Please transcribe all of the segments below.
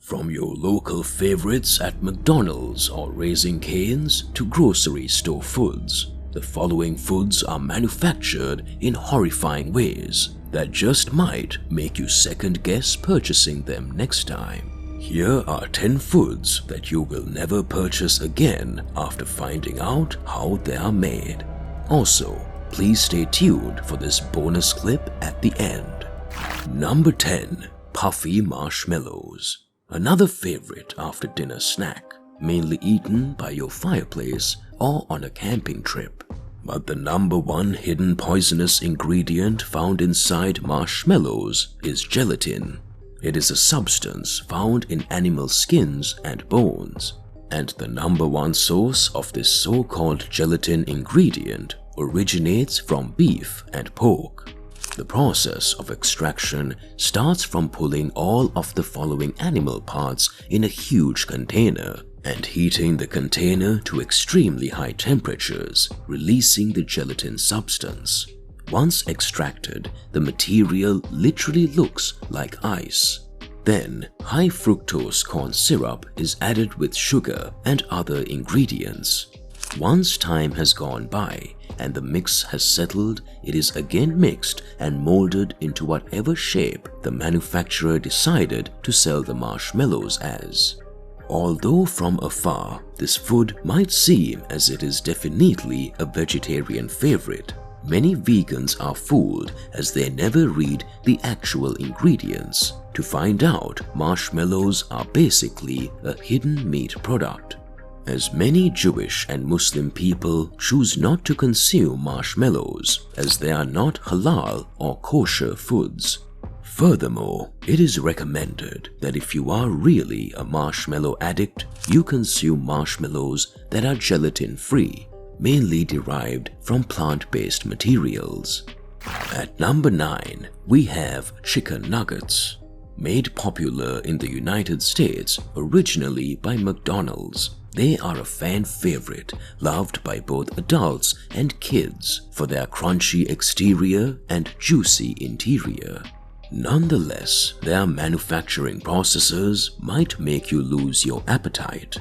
From your local favorites at McDonald's or Raising Cane's to grocery store foods, the following foods are manufactured in horrifying ways that just might make you second-guess purchasing them next time. Here are 10 foods that you will never purchase again after finding out how they are made. Also, please stay tuned for this bonus clip at the end. Number 10. Puffy Marshmallows. Another favorite after dinner snack, mainly eaten by your fireplace or on a camping trip. But the number one hidden poisonous ingredient found inside marshmallows is gelatin. It is a substance found in animal skins and bones, and the number one source of this so-called gelatin ingredient originates from beef and pork. The process of extraction starts from pulling all of the following animal parts in a huge container and heating the container to extremely high temperatures, releasing the gelatin substance. Once extracted, the material literally looks like ice. Then, high fructose corn syrup is added with sugar and other ingredients. Once time has gone by and the mix has settled, it is again mixed and molded into whatever shape the manufacturer decided to sell the marshmallows as. Although from afar, this food might seem as it is definitely a vegetarian favorite, many vegans are fooled as they never read the actual ingredients to find out marshmallows are basically a hidden meat product. As many Jewish and Muslim people choose not to consume marshmallows as they are not halal or kosher foods. Furthermore, it is recommended that if you are really a marshmallow addict, you consume marshmallows that are gelatin-free, mainly derived from plant-based materials. At number 9, we have chicken nuggets. Made popular in the United States originally by McDonald's, they are a fan favorite loved by both adults and kids for their crunchy exterior and juicy interior. Nonetheless, their manufacturing processes might make you lose your appetite.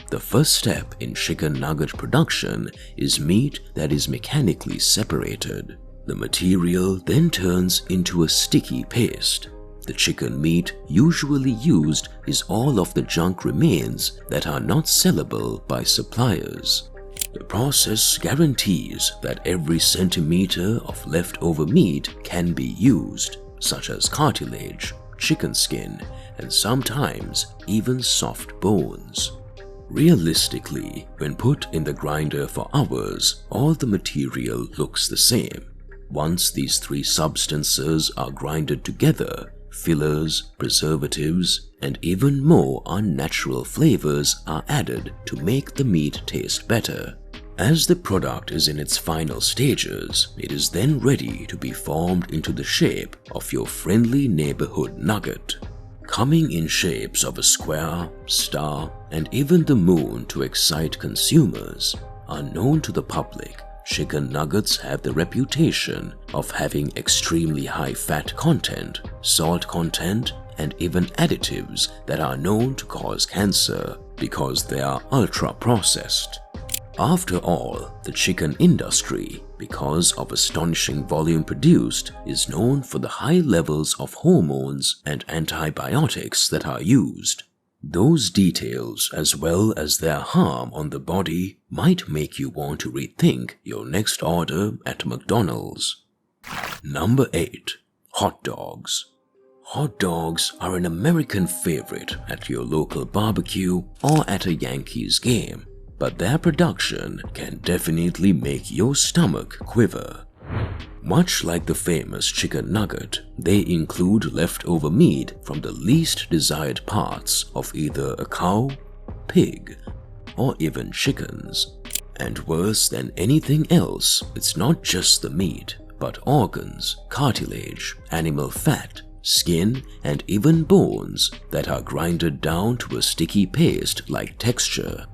The first step in chicken nugget production is meat that is mechanically separated. The material then turns into a sticky paste. The chicken meat usually used is all of the junk remains that are not sellable by suppliers. The process guarantees that every centimeter of leftover meat can be used, such as cartilage, chicken skin, and sometimes even soft bones. Realistically, when put in the grinder for hours, all the material looks the same. Once these three substances are grinded together, fillers, preservatives, and even more unnatural flavors are added to make the meat taste better. As the product is in its final stages, it is then ready to be formed into the shape of your friendly neighborhood nugget. Coming in shapes of a square, star, and even the moon to excite consumers, unknown to the public, chicken nuggets have the reputation of having extremely high fat content, salt content, and even additives that are known to cause cancer because they are ultra-processed. After all, the chicken industry, because of astonishing volume produced, is known for the high levels of hormones and antibiotics that are used. Those details, as well as their harm on the body, might make you want to rethink your next order at McDonald's. Number 8. Hot dogs. Hot dogs are an American favorite at your local barbecue or at a Yankees game, but their production can definitely make your stomach quiver. Much like the famous chicken nugget, they include leftover meat from the least desired parts of either a cow, pig, or even chickens. And worse than anything else, it's not just the meat, but organs, cartilage, animal fat, skin, and even bones that are grinded down to a sticky paste-like texture.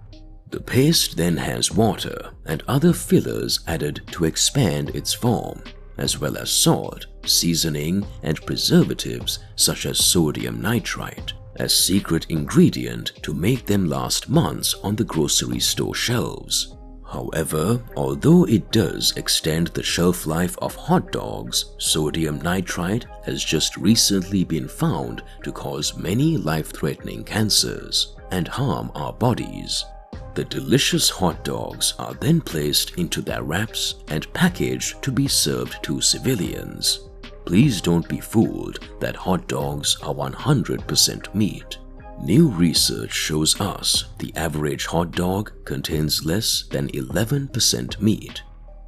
The paste then has water and other fillers added to expand its form, as well as salt, seasoning, and preservatives such as sodium nitrite, as secret ingredient to make them last months on the grocery store shelves. However, although it does extend the shelf life of hot dogs, sodium nitrite has just recently been found to cause many life-threatening cancers and harm our bodies. The delicious hot dogs are then placed into their wraps and packaged to be served to civilians. Please don't be fooled that hot dogs are 100% meat. New research shows us the average hot dog contains less than 11% meat.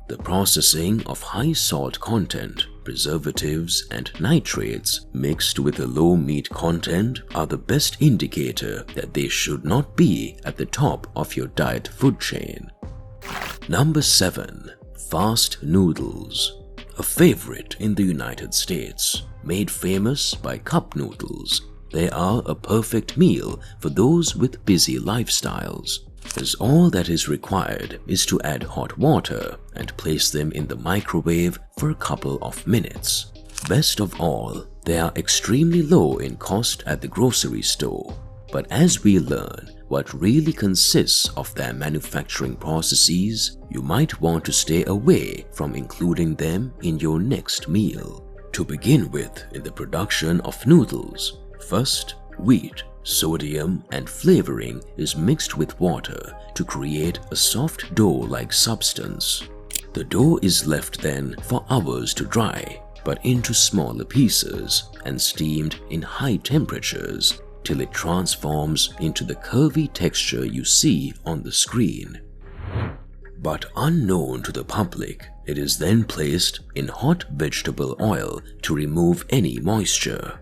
The processing of high salt content, preservatives, and nitrates mixed with a low meat content are the best indicator that they should not be at the top of your diet food chain. Number 7. Fast noodles. A favorite in the United States, made famous by cup noodles. They are a perfect meal for those with busy lifestyles, as all that is required is to add hot water and place them in the microwave for a couple of minutes. Best of all, they are extremely low in cost at the grocery store. But as we learn what really consists of their manufacturing processes, you might want to stay away from including them in your next meal. To begin with, in the production of noodles, first, wheat, sodium, and flavoring is mixed with water to create a soft dough-like substance. The dough is left then for hours to dry, but into smaller pieces and steamed in high temperatures till it transforms into the curvy texture you see on the screen. But unknown to the public, it is then placed in hot vegetable oil to remove any moisture.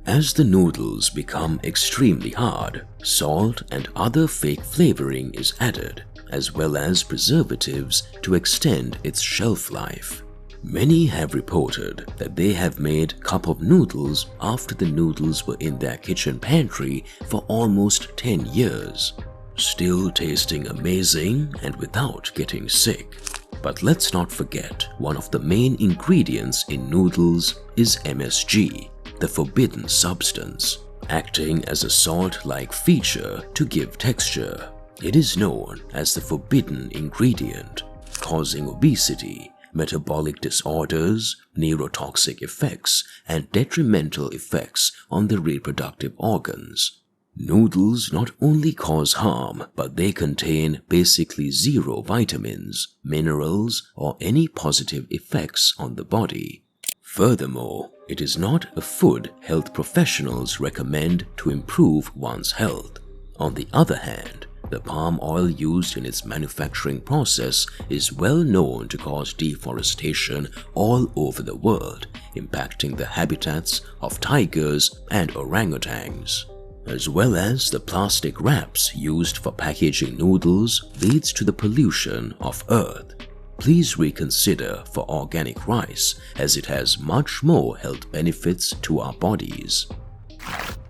As the noodles become extremely hard, salt and other fake flavoring is added, as well as preservatives to extend its shelf life. Many have reported that they have made cup of noodles after the noodles were in their kitchen pantry for almost 10 years, still tasting amazing and without getting sick. But let's not forget, one of the main ingredients in noodles is MSG, the forbidden substance, acting as a salt-like feature to give texture. It is known as the forbidden ingredient, causing obesity, metabolic disorders, neurotoxic effects, and detrimental effects on the reproductive organs. Noodles not only cause harm, but they contain basically zero vitamins, minerals, or any positive effects on the body. Furthermore, it is not a food health professionals recommend to improve one's health. On the other hand, the palm oil used in its manufacturing process is well known to cause deforestation all over the world, impacting the habitats of tigers and orangutans. As well as the plastic wraps used for packaging noodles leads to the pollution of Earth. Please reconsider for organic rice, as it has much more health benefits to our bodies.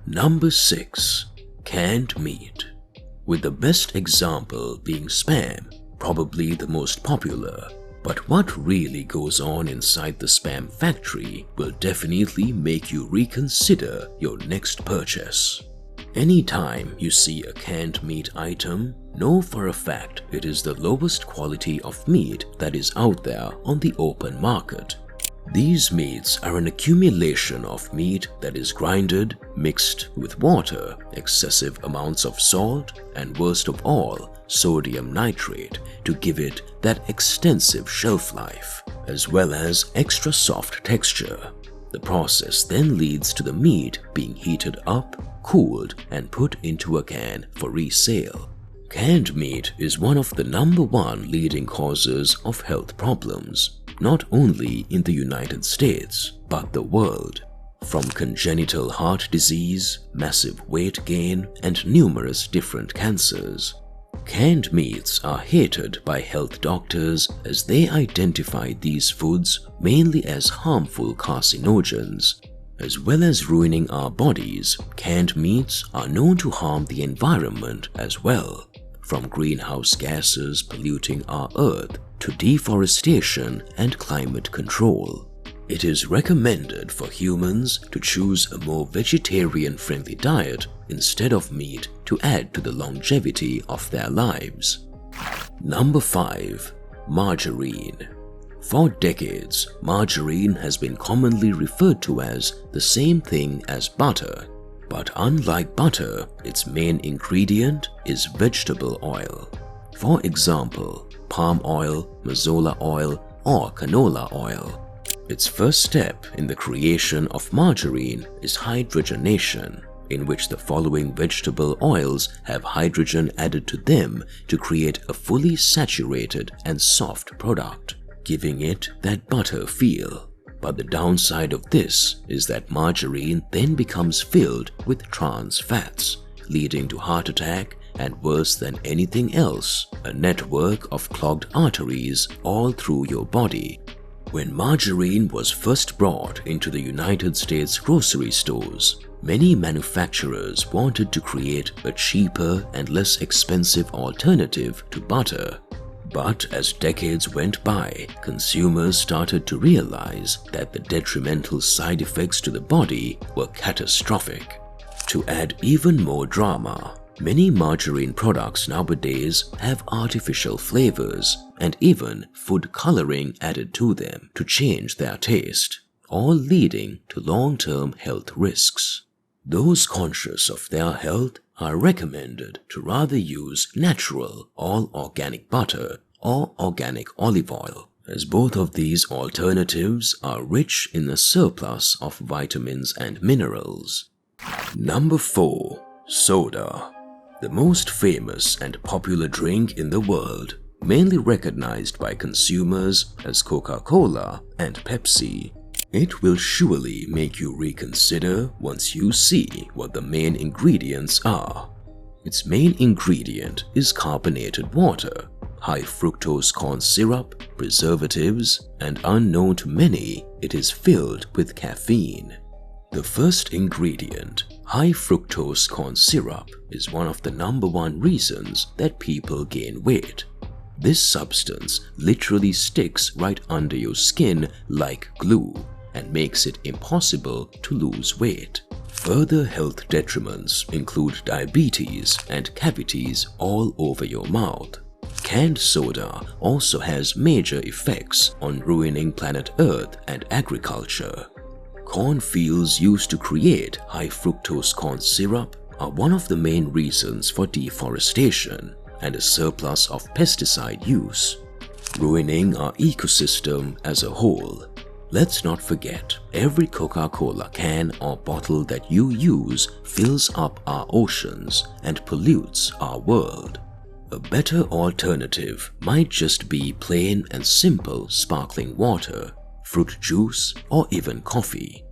Number 6. Canned meat. With the best example being Spam, probably the most popular. But what really goes on inside the Spam factory will definitely make you reconsider your next purchase. Anytime you see a canned meat item, know for a fact it is the lowest quality of meat that is out there on the open market. These meats are an accumulation of meat that is grinded, mixed with water, excessive amounts of salt, and worst of all, sodium nitrate to give it that extensive shelf life, as well as extra soft texture. The process then leads to the meat being heated up, cooled, and put into a can for resale. Canned meat is one of the #1 leading causes of health problems, not only in the United States, but the world. From congenital heart disease, massive weight gain, and numerous different cancers. Canned meats are hated by health doctors as they identify these foods mainly as harmful carcinogens. As well as ruining our bodies, canned meats are known to harm the environment as well, from greenhouse gases polluting our Earth to deforestation and climate control. It is recommended for humans to choose a more vegetarian-friendly diet instead of meat to add to the longevity of their lives. Number 5. Margarine. For decades, margarine has been commonly referred to as the same thing as butter. But unlike butter, its main ingredient is vegetable oil. For example, palm oil, mazola oil, or canola oil. Its first step in the creation of margarine is hydrogenation, in which the following vegetable oils have hydrogen added to them to create a fully saturated and soft product, giving it that butter feel. But the downside of this is that margarine then becomes filled with trans fats, leading to heart attack and, worse than anything else, a network of clogged arteries all through your body. When margarine was first brought into the United States grocery stores, many manufacturers wanted to create a cheaper and less expensive alternative to butter. But as decades went by, consumers started to realize that the detrimental side effects to the body were catastrophic. To add even more drama, many margarine products nowadays have artificial flavors and even food coloring added to them to change their taste, all leading to long-term health risks. Those conscious of their health are recommended to rather use natural, all-organic butter or organic olive oil, as both of these alternatives are rich in a surplus of vitamins and minerals. Number 4. Soda. The most famous and popular drink in the world, mainly recognized by consumers as Coca-Cola and Pepsi. It will surely make you reconsider once you see what the main ingredients are. Its main ingredient is carbonated water, high fructose corn syrup, preservatives, and unknown to many, it is filled with caffeine. The first ingredient, high fructose corn syrup, is one of the number one reasons that people gain weight. This substance literally sticks right under your skin like glue and makes it impossible to lose weight. Further health detriments include diabetes and cavities all over your mouth. Canned soda also has major effects on ruining planet Earth and agriculture. Cornfields used to create high fructose corn syrup are one of the main reasons for deforestation and a surplus of pesticide use, ruining our ecosystem as a whole. Let's not forget, every Coca-Cola can or bottle that you use fills up our oceans and pollutes our world. A better alternative might just be plain and simple sparkling water, fruit juice, or even coffee.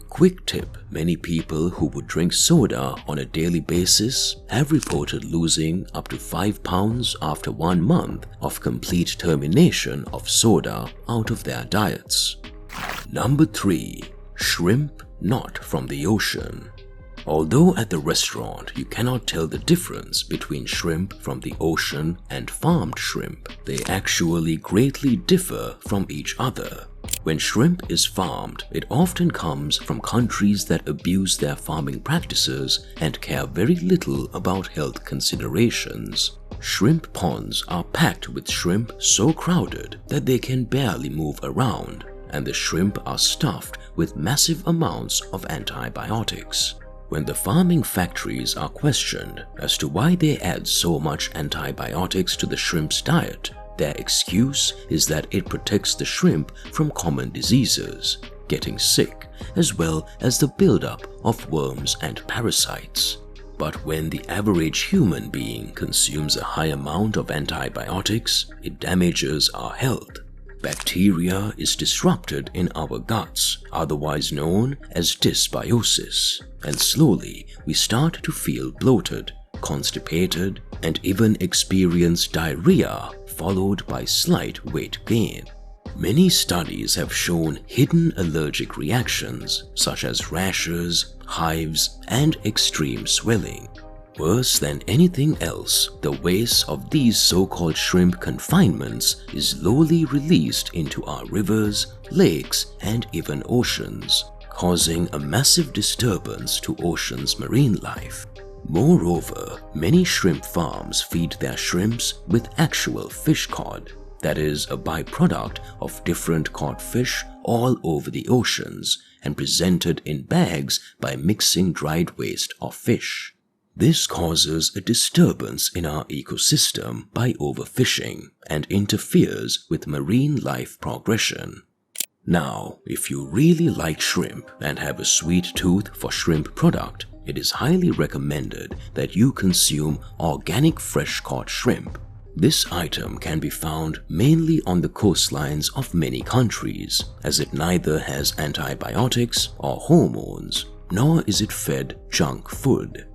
Quick tip, many people who would drink soda on a daily basis have reported losing up to 5 pounds after 1 month of complete termination of soda out of their diets. Number 3. Shrimp not from the ocean. Although at the restaurant you cannot tell the difference between shrimp from the ocean and farmed shrimp, they actually greatly differ from each other. When shrimp is farmed, it often comes from countries that abuse their farming practices and care very little about health considerations. Shrimp ponds are packed with shrimp so crowded that they can barely move around, and the shrimp are stuffed with massive amounts of antibiotics. When the farming factories are questioned as to why they add so much antibiotics to the shrimp's diet, their excuse is that it protects the shrimp from common diseases, getting sick, as well as the buildup of worms and parasites. But when the average human being consumes a high amount of antibiotics, it damages our health. Bacteria is disrupted in our guts, otherwise known as dysbiosis, and slowly we start to feel bloated, constipated, and even experience diarrhea followed by slight weight gain. Many studies have shown hidden allergic reactions such as rashes, hives, and extreme swelling. Worse than anything else, the waste of these so-called shrimp confinements is slowly released into our rivers, lakes, and even oceans, causing a massive disturbance to ocean's marine life. Moreover, many shrimp farms feed their shrimps with actual fish cod, that is a byproduct of different cod fish all over the oceans and presented in bags by mixing dried waste of fish. This causes a disturbance in our ecosystem by overfishing and interferes with marine life progression. Now, if you really like shrimp and have a sweet tooth for shrimp product, it is highly recommended that you consume organic fresh caught shrimp. This item can be found mainly on the coastlines of many countries, as it neither has antibiotics or hormones, nor is it fed junk food.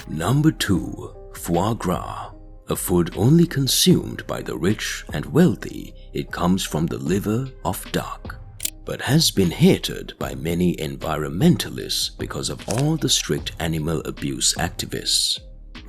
Number 2. Foie gras. A food only consumed by the rich and wealthy, it comes from the liver of duck, but has been hated by many environmentalists because of all the strict animal abuse activists.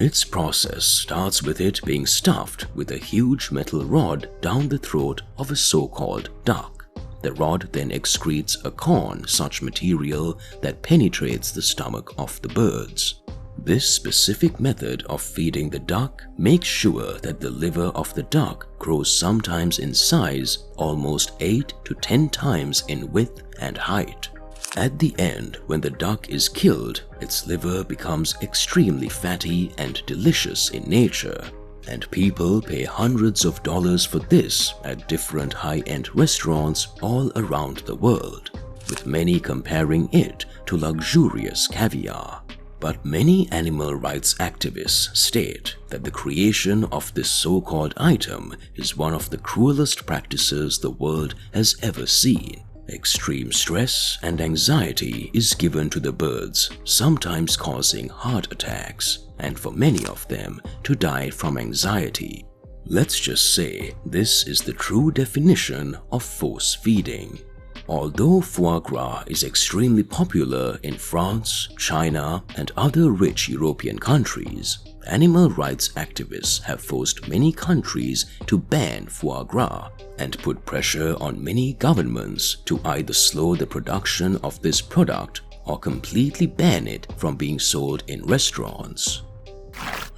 Its process starts with it being stuffed with a huge metal rod down the throat of a so-called duck. The rod then excretes a corn-such material that penetrates the stomach of the birds. This specific method of feeding the duck makes sure that the liver of the duck grows sometimes in size almost 8 to 10 times in width and height. At the end, when the duck is killed, its liver becomes extremely fatty and delicious in nature, and people pay hundreds of dollars for this at different high-end restaurants all around the world, with many comparing it to luxurious caviar. But many animal rights activists state that the creation of this so-called item is one of the cruelest practices the world has ever seen. Extreme stress and anxiety is given to the birds, sometimes causing heart attacks, and for many of them to die from anxiety. Let's just say this is the true definition of force feeding. Although foie gras is extremely popular in France, China, and other rich European countries, animal rights activists have forced many countries to ban foie gras and put pressure on many governments to either slow the production of this product or completely ban it from being sold in restaurants.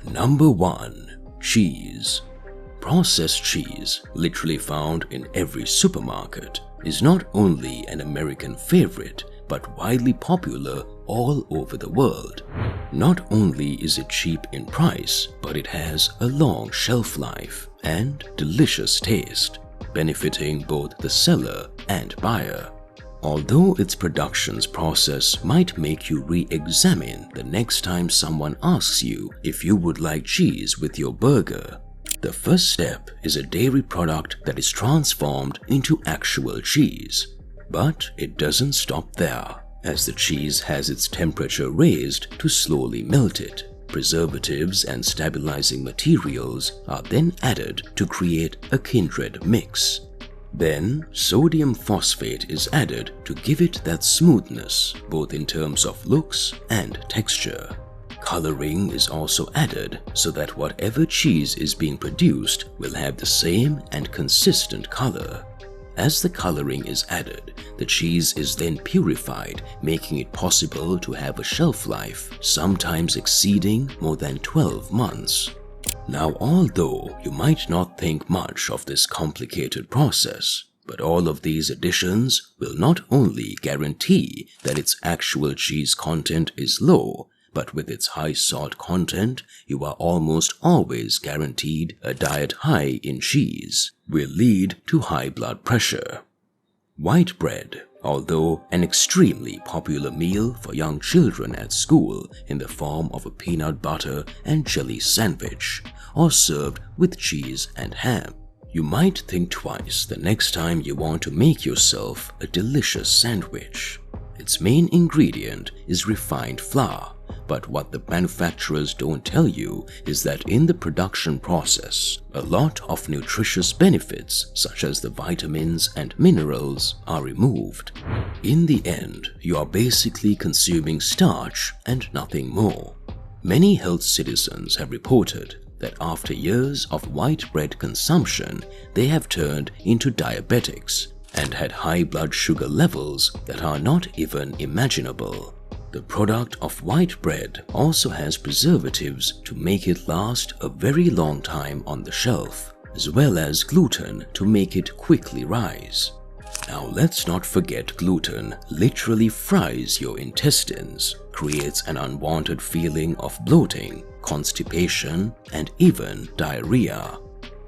Number 1. Cheese. Processed cheese, literally found in every supermarket, is not only an American favorite but widely popular all over the world. Not only is it cheap in price, but it has a long shelf life and delicious taste, benefiting both the seller and buyer. Although its production's process might make you re-examine the next time someone asks you if you would like cheese with your burger, the first step is a dairy product that is transformed into actual cheese. But it doesn't stop there, as the cheese has its temperature raised to slowly melt it. Preservatives and stabilizing materials are then added to create a kindred mix. Then, sodium phosphate is added to give it that smoothness, both in terms of looks and texture. Coloring is also added so that whatever cheese is being produced will have the same and consistent color. As the coloring is added, the cheese is then purified, making it possible to have a shelf life, sometimes exceeding more than 12 months. Now, although you might not think much of this complicated process, but all of these additions will not only guarantee that its actual cheese content is low, but with its high salt content, you are almost always guaranteed a diet high in cheese, will lead to high blood pressure. White bread, although an extremely popular meal for young children at school in the form of a peanut butter and jelly sandwich, or served with cheese and ham. You might think twice the next time you want to make yourself a delicious sandwich. Its main ingredient is refined flour, but what the manufacturers don't tell you is that in the production process, a lot of nutritious benefits such as the vitamins and minerals are removed. In the end, you are basically consuming starch and nothing more. Many health citizens have reported that after years of white bread consumption, they have turned into diabetics and had high blood sugar levels that are not even imaginable. The product of white bread also has preservatives to make it last a very long time on the shelf, as well as gluten to make it quickly rise. Now let's not forget gluten literally fries your intestines, creates an unwanted feeling of bloating, constipation, and even diarrhea.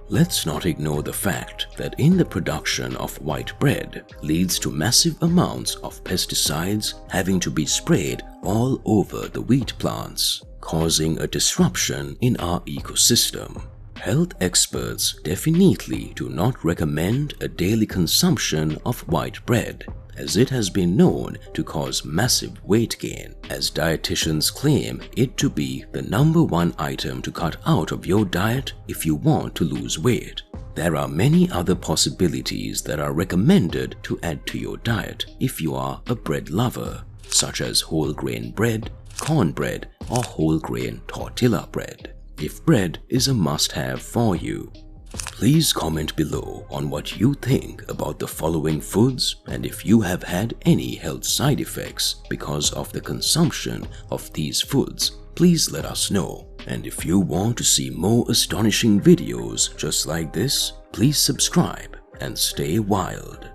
Let's not ignore the fact that in the production of white bread leads to massive amounts of pesticides having to be sprayed all over the wheat plants, causing a disruption in our ecosystem. Health experts definitely do not recommend a daily consumption of white bread, as it has been known to cause massive weight gain, as dietitians claim it to be the #1 item to cut out of your diet if you want to lose weight. There are many other possibilities that are recommended to add to your diet if you are a bread lover, such as whole grain bread, cornbread, or whole grain tortilla bread, if bread is a must-have for you. Please comment below on what you think about the following foods and if you have had any health side effects because of the consumption of these foods. Please let us know. And if you want to see more astonishing videos just like this, please subscribe and stay wild.